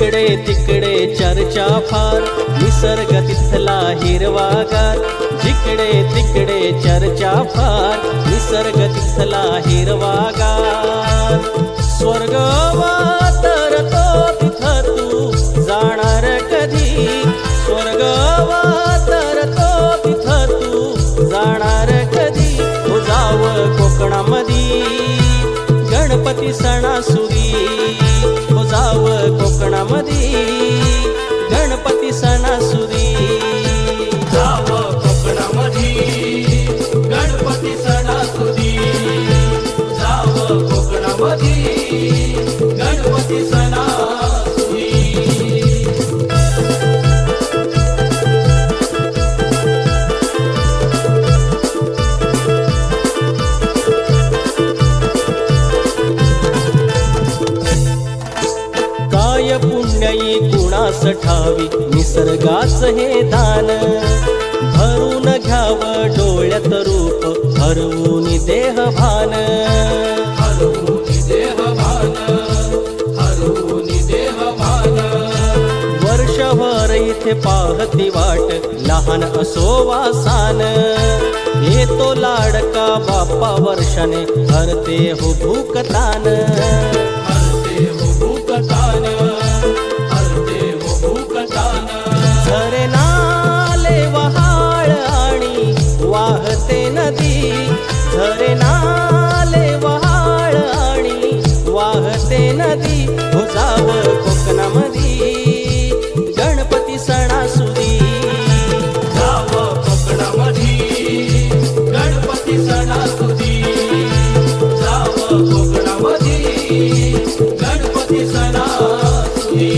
जिकडे तिकडे चर्चा फार, निसर्ग तिथला हिरवागार. जिकडे तिकडे चर्चा फार, निसर्ग तिथला हिरवागार. स्वर्ग वातरतो तिथं तू जाणार कधी, स्वर्ग वातरतो तिथं तू जाणार कधी. हो जावं कोकणामधी गणपती सणासुदी, हो जावं कोकणामधी गणपती सणासुदी. जावं कोकणामधी गणपती सणासुदी, जावं कोकणामधी गणपती सणासुदी. काय पुण्यई कुणास ठावी, निसर्गाच हे दान. भरून घ्यावं डोळ्यात रूप, हरवून देहभान. हरवून देहभान, हरवून देहभान. वर्षभर इथे पाहती वाट, लहान असो वासान. येतो लाडका बाप्पा वर्षाने, हरते हो भूकतान. हरते हो भूकतान, हरते हो भूकतान. झरे नाले वहाळ आणि वाहते नदी, झरे नाले वहाळ आणि वाहते नदी. हो जावं कोकणामधी गणपती सणासुदी, जावं कोकणामधी गणपती सणासुदी, जावं कोकणामधी गणपती सणासुदी.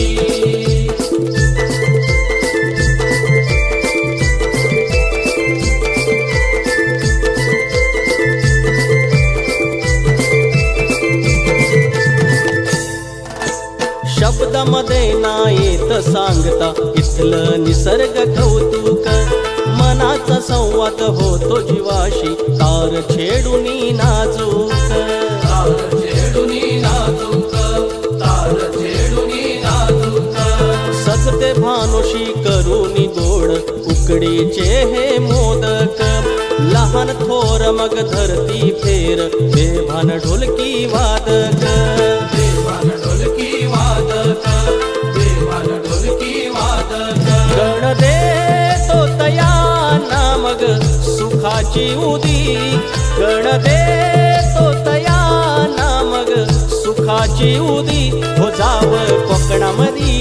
शब्दामध्ये ना येत सांगता इथलं निसर्ग कौतुक. मनाचा संवाद होतो जीवाशी, तार छेडुनी नाजूक. तार छेडुनी नाजूक, तार छेडुनी नाजूक. सजते भानुशी करुनी गोड, उकडीचे हे मोदक. लहान थोर मग धरती फेर, बेभान ढोलकी वादक. बेभान ढोलकी वादक, बेभान ढोलकी वादक. गण देतो तयाना मग सुखाची उदी, गण देतो तयाना मग सुखाची उदी. हो जावं कोकणामधी